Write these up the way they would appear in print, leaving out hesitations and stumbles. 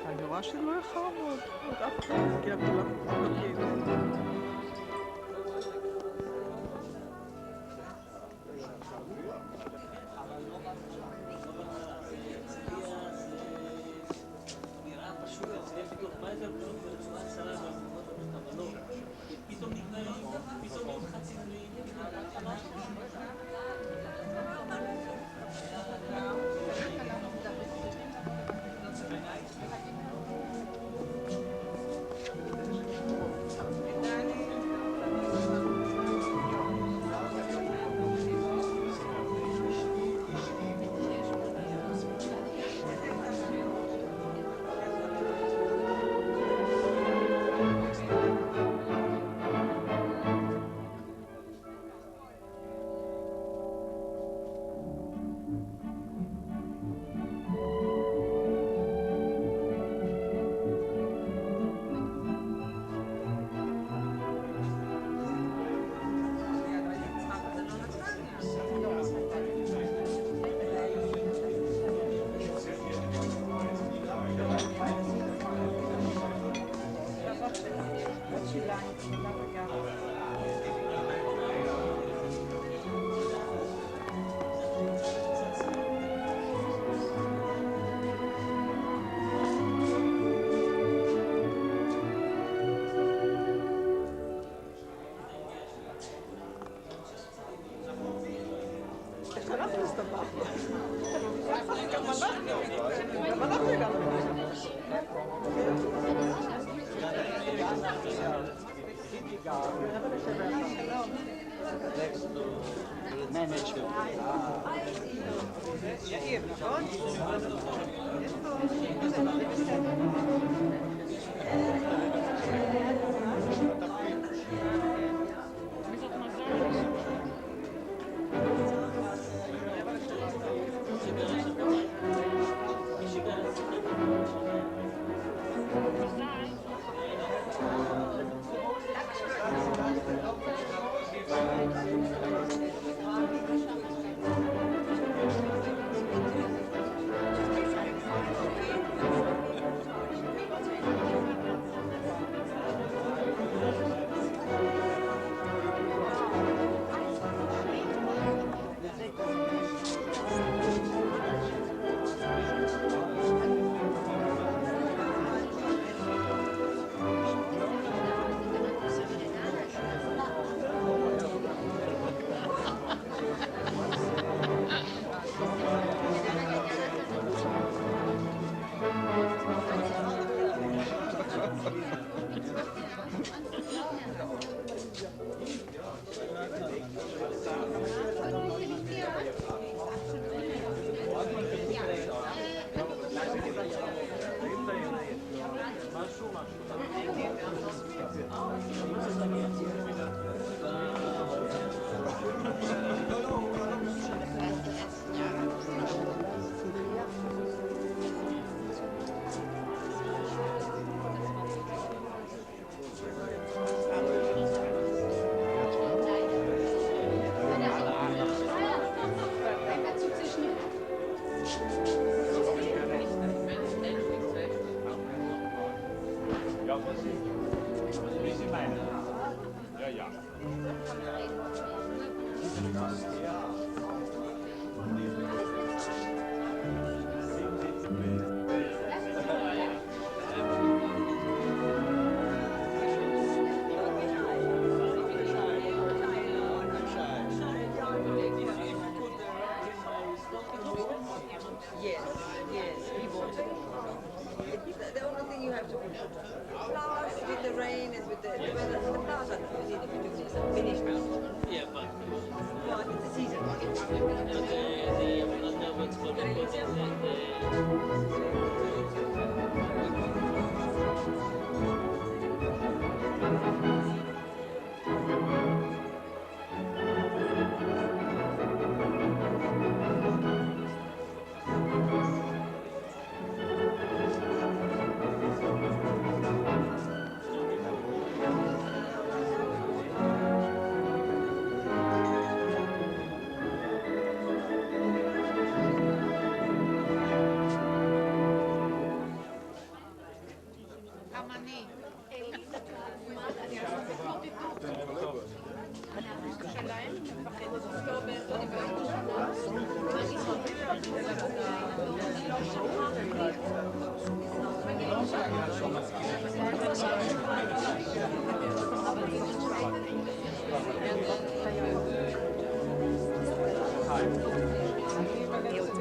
אני רואה שלא יחרנו עוד אף אחד, כי כולם מודקים.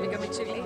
וגם את שלי.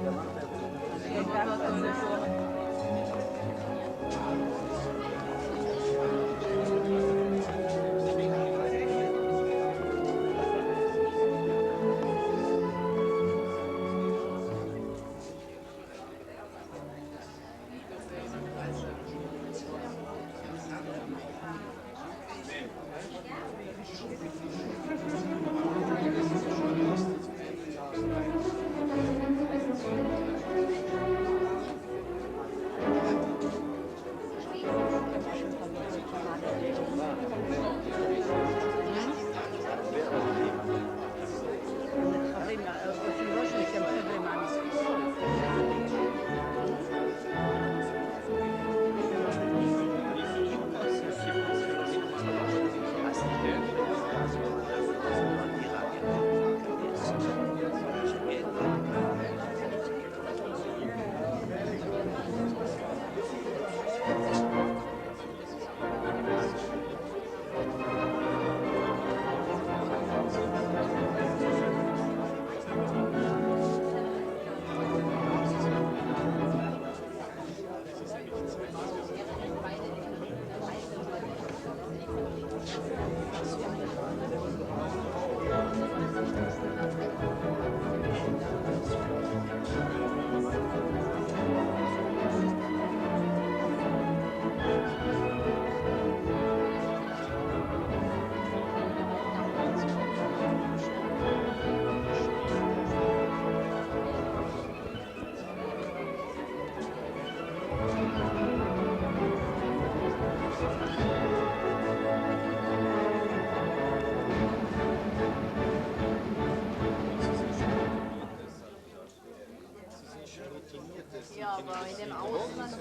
Ja, aber in dem Ausland.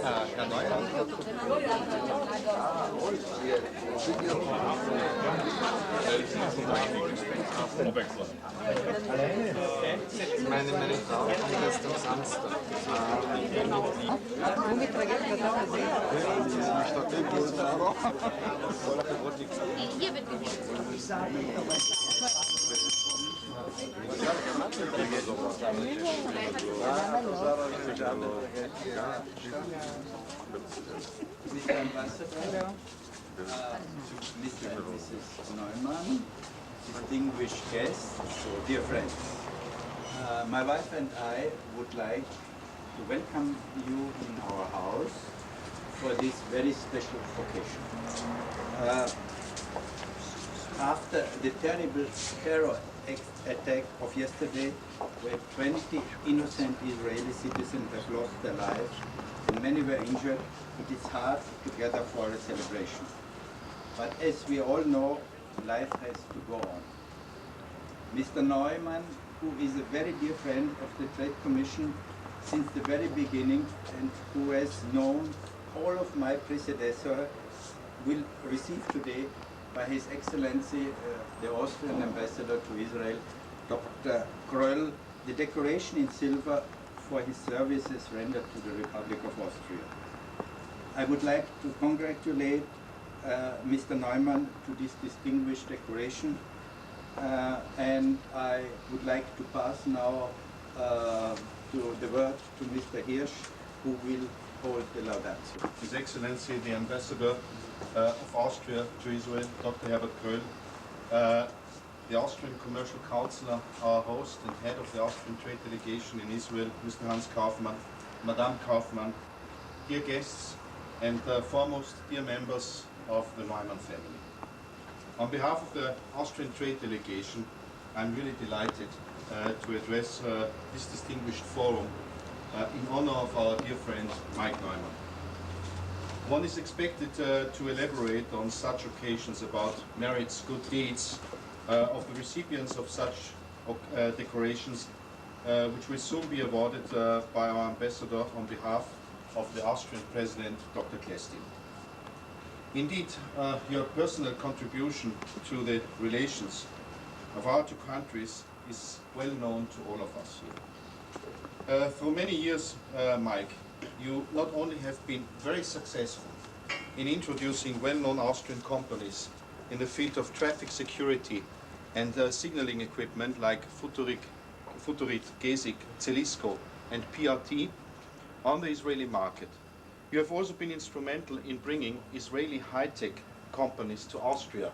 Herr Neumann. Meine Frau kommt erst am Samstag. Womit trage ich das gesehen? Hier wird gewichtet. Mr. Ambassador, Mr. and Mrs. Neumann, distinguished guests, dear friends. My wife and I would like to welcome you in our house for this very special occasion. After the terrible terror attack of yesterday, where 20 innocent Israeli citizens have lost their lives and many were injured, it is hard to gather for a celebration. But as we all know, life has to go on. Mr. Neumann, who is a very dear friend of the Trade Commission since the very beginning and who has known all of my predecessors, will receive today by His Excellency, the Austrian Ambassador to Israel, Dr. Kröll, the decoration in silver for his services rendered to the Republic of Austria. I would like to congratulate Mr. Neumann to this distinguished decoration, and I would like to pass now to the word to Mr. Hirsch, who will hold the laudatio. His Excellency, the Ambassador of Austria to Israel, Dr. Herbert Kröll, the Austrian Commercial Councillor, our host and head of the Austrian Trade Delegation in Israel, Mr. Hans Kaufmann, Madame Kaufmann, dear guests, and foremost dear members of the NEUMANN family. On behalf of the Austrian Trade Delegation, I'm really delighted to address this distinguished forum in honor of our dear friend Mike NEUMANN. One is expected to elaborate on such occasions about merits, good deeds of the recipients of such decorations, which will soon be awarded by our ambassador on behalf of the Austrian President, Dr. Klestil. Indeed, your personal contribution to the relations of our two countries is well known to all of us here. For many years, Mike, you not only have been very successful in introducing well-known Austrian companies in the field of traffic security and signaling equipment like Futurit, Gesik, Celisco and PRT on the Israeli market. You have also been instrumental in bringing Israeli high-tech companies to Austria,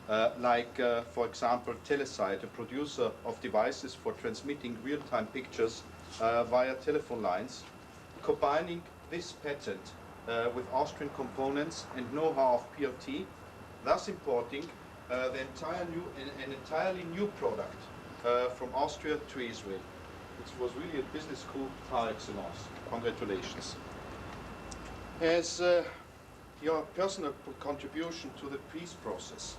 for example, Telesite, a producer of devices for transmitting real-time pictures via telephone lines, combining this patent with Austrian components and know-how of PRT, thus importing an entirely new product from Austria to Israel. It was really a business coup par excellence. Congratulations. As your personal contribution to the peace process,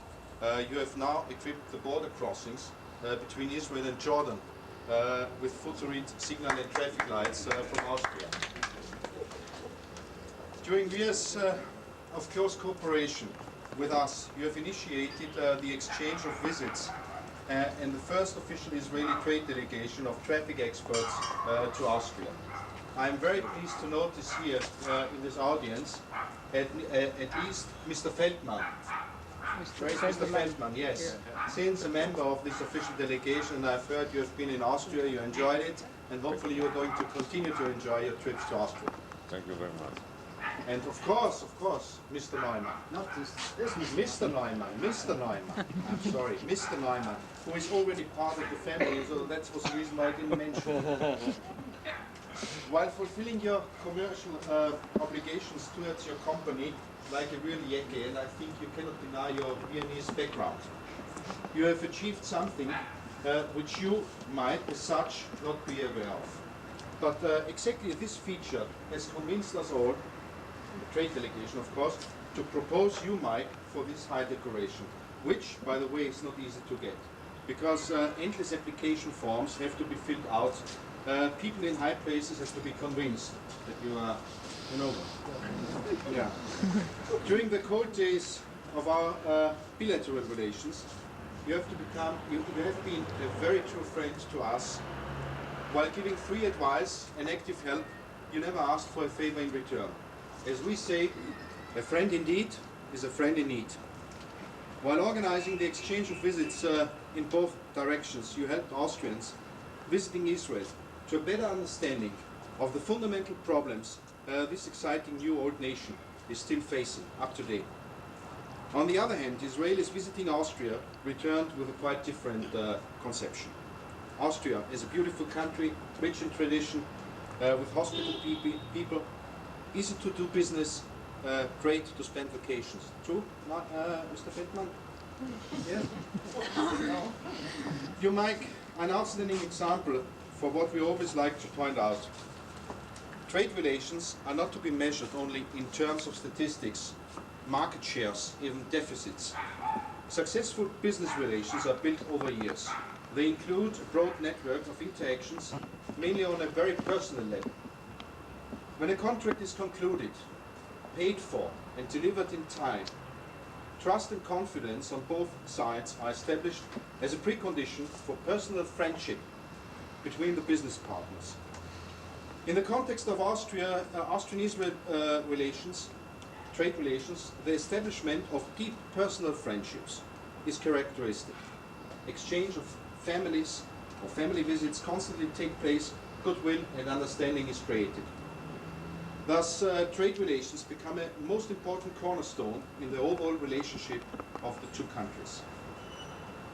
you have now equipped the border crossings between Israel and Jordan with Futurit signal and traffic lights from Austria. During years of close cooperation with us, you have initiated the exchange of visits and the first official Israeli trade delegation of traffic experts to Austria. I am very pleased to notice here in this audience at least Mr. Feldman. Mr. Feldman, yes. Since a member of this official delegation, I've heard you have been in Austria, you enjoyed it, and hopefully you're going to continue to enjoy your trips to Austria. Thank you very much. And of course, Mr. Neumann. Not this Mr. Neumann, I'm sorry, Mr. Neumann, who is already part of the family, so that was the reason why I didn't mention it. While fulfilling your commercial obligations towards your company like a real Yeke, and I think you cannot deny your Viennese background, you have achieved something which you might, as such, not be aware of. But exactly this feature has convinced us all, the trade delegation of course, to propose you, Mike, for this high decoration, which, by the way, is not easy to get, because endless application forms have to be filled out. People in high places have to be convinced that you are, yeah. During the cold days of our bilateral relations, you have been a very true friend to us. While giving free advice and active help, you never asked for a favor in return. As we say, a friend indeed is a friend in need. While organizing the exchange of visits in both directions, you helped Austrians visiting Israel to a better understanding of the fundamental problems this exciting new old nation is still facing up to date. On the other hand, Israelis visiting Austria returned with a quite different conception. Austria is a beautiful country, rich in tradition, with hospitable people, easy to do business, great to spend vacations. True, Mr. Feldman? Yeah. You make an outstanding example for what we always like to point out. Trade relations are not to be measured only in terms of statistics, market shares, even deficits. Successful business relations are built over years. They include a broad network of interactions, mainly on a very personal level. When a contract is concluded, paid for, and delivered in time, trust and confidence on both sides are established as a precondition for personal friendship between the business partners. In the context of Austrian-Israel relations, trade relations, the establishment of deep personal friendships is characteristic. Exchange of families or family visits constantly take place, goodwill and understanding is created. Thus, trade relations become a most important cornerstone in the overall relationship of the two countries.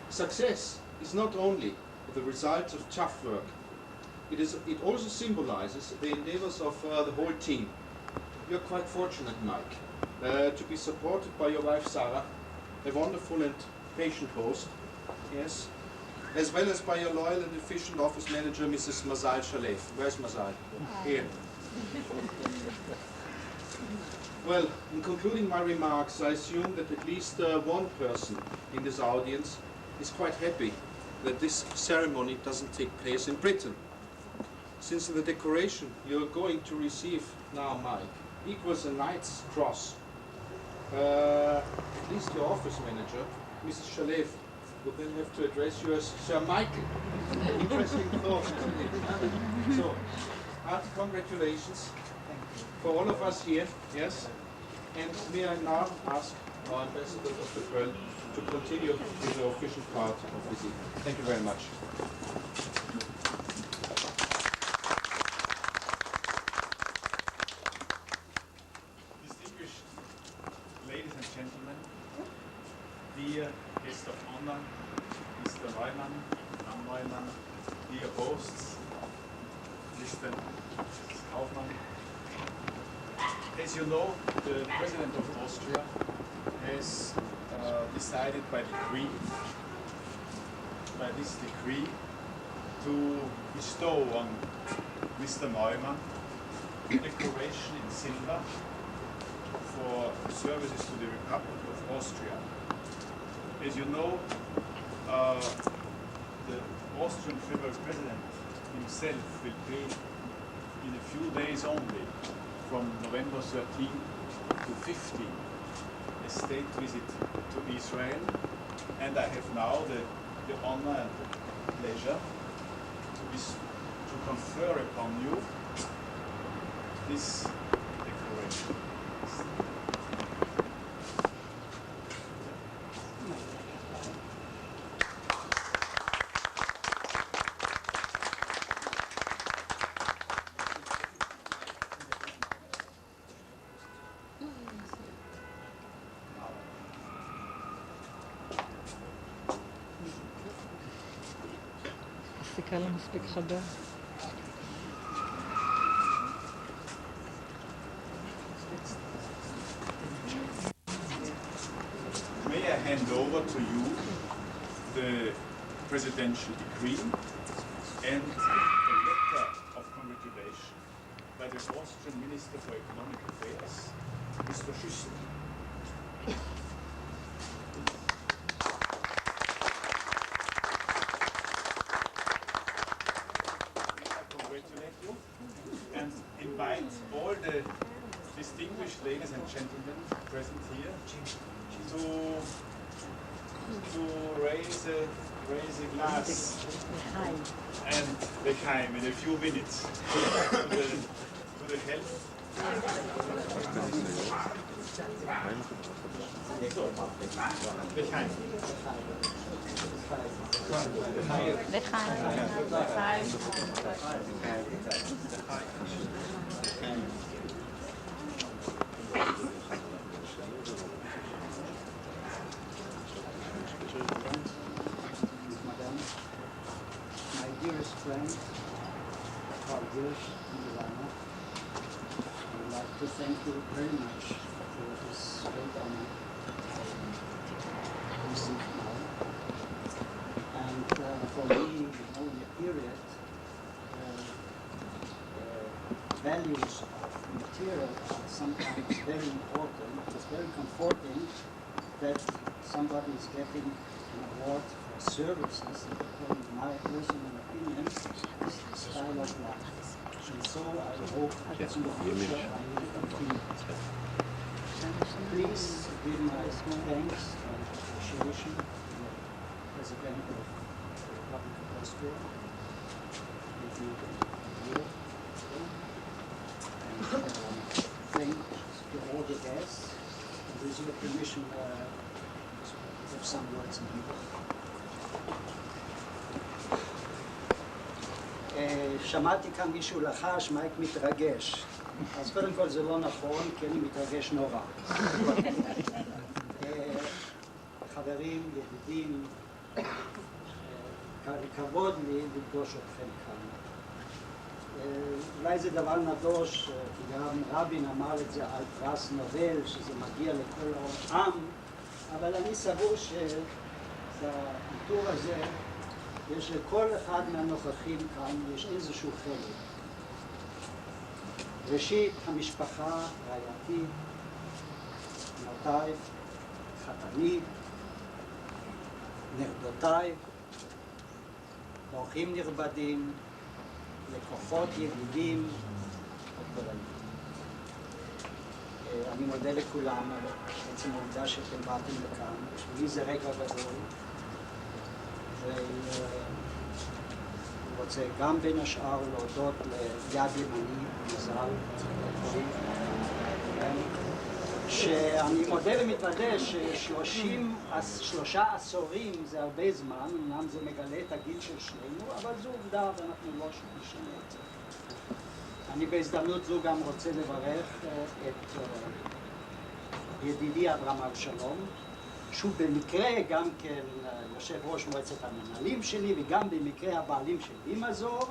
Success is not only the result of tough work, it also symbolizes the endeavors of the whole team. You're quite fortunate, Mike, to be supported by your wife Sarah, a wonderful and patient host, yes, as well as by your loyal and efficient office manager, Mrs. Mazal Shalev. Where's Mazal? Here. Well, in concluding my remarks, I assume that at least one person in this audience is quite happy that this ceremony doesn't take place in Britain. Since the decoration you're going to receive now, Mike, equals a Knight's Cross, at least your office manager, Mrs. Shalev, will then have to address you as Sir Michael. Interesting thought, isn't it? So, hearty congratulations for all of us here, yes? And may I now ask our ambassador, Dr. Kröll, to continue with the official part of this evening. Thank you very much. Distinguished ladies and gentlemen, dear guest of honor, Mr. NEUMANN, Madame NEUMANN, dear hosts, Mr. Kaufmann. As you know, the President of Austria has decided by this decree, to bestow on Mr. NEUMANN a decoration in silver for services to the Republic of Austria. As you know, the Austrian Federal President himself will pay in a few days only, from November 13 to 15, a state visit to Israel, and I have now the honor and the pleasure to confer upon you this decoration. הסיכה לא מספיק חדה. May I hand over to you the presidential decree and a letter of congratulation by the Austrian Minister for Economic Affairs, Mr. Schüssel. And invite all the distinguished ladies and gentlemen present here to raise a glass and l'chaim in a few minutes to the health. L'chaim. Madam, my dearest friend, our dearest Milana, I would like to thank you very much for this great honor I received now. And for me, in a period, values of material are sometimes very important. It's very comforting that somebody is getting an award for services that, according to my personal opinion, is the style of life. And so I hope that in the future I will continue. Please give my thanks and appreciation to the President of the Republic of Austria. Thank you. And thank to all the guests. And with your permission, give some words in Hebrew. שמעתי כאן מישהו לחש, מייק מתרגש. אז קודם כל זה לא נכון, כי אני מתרגש נורא. חברים, ידידים, כבוד לי לפגוש אתכם כאן. אולי זה דבר נדוש, כי גם רבין אמר את זה על פרס נובל, שזה מגיע לכל העם, אבל אני סבור שבאיתור הזה יש לכל אחד מהנוכחים כאן, יש איזשהו חלק. ראשית, המשפחה, רעייתי, בנותיי, חתני, נכדותיי, אורחים נכבדים, לקוחות ידידים, אני מודה לכולם על עצם העובדה שאתם באתם לכאן. בשבילי זה רגע גדול. ואני רוצה גם בין השאר להודות ליד ימני, מזל, שאני מודה ומתוודה ש3 עשורים זה הרבה זמן, אמנם זה מגלה את הגיל של שנינו, אבל זו עובדה ואנחנו לא נשנה את זה. אני בהזדמנות זו גם רוצה לברך את ידידי אברהם אבשלום, שהוא במקרה גם כן יושב ראש מועצת המנהלים שלי וגם במקרה הבעלים של אימזור.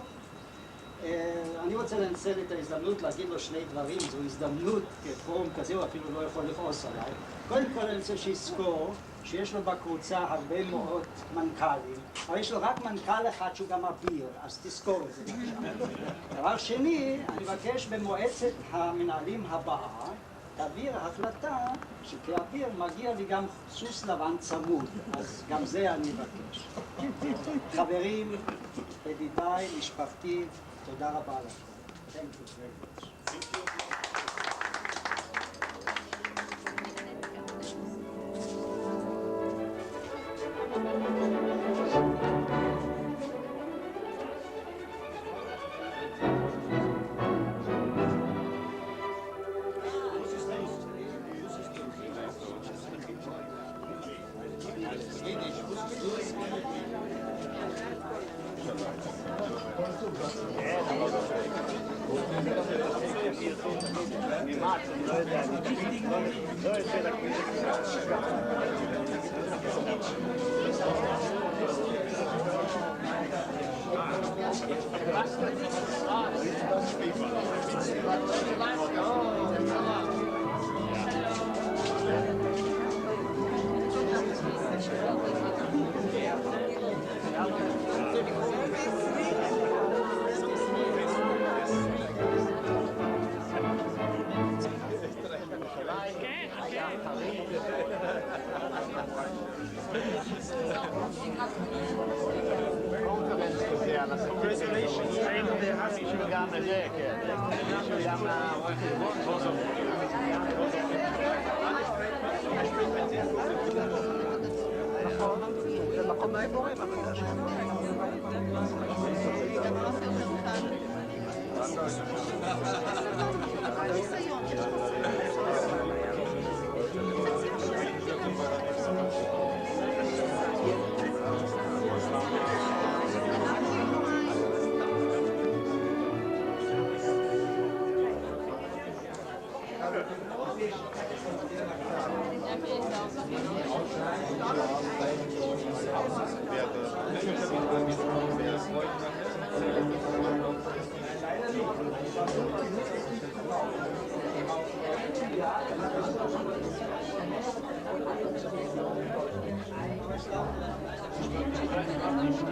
אני רוצה לנצל את ההזדמנות להגיד לו 2 דברים, זו הזדמנות כפורום כזה, הוא אפילו לא יכול לכעוס עליי. קודם כל אני רוצה שיזכור שיש לו בקבוצה הרבה מאוד מנכ"לים, אבל יש לו רק מנכ"ל אחד שהוא גם אביר, אז תזכור את זה בבקשה. דבר שני, אני מבקש במועצת המנהלים הבאה, תעביר החלטה שכאביר מגיע לי גם סוס לבן צמוד, אז גם זה אני מבקש. חברים, ידידיי, משפחתי, תודה רבה לכם. Thank you very much.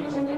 Thank you.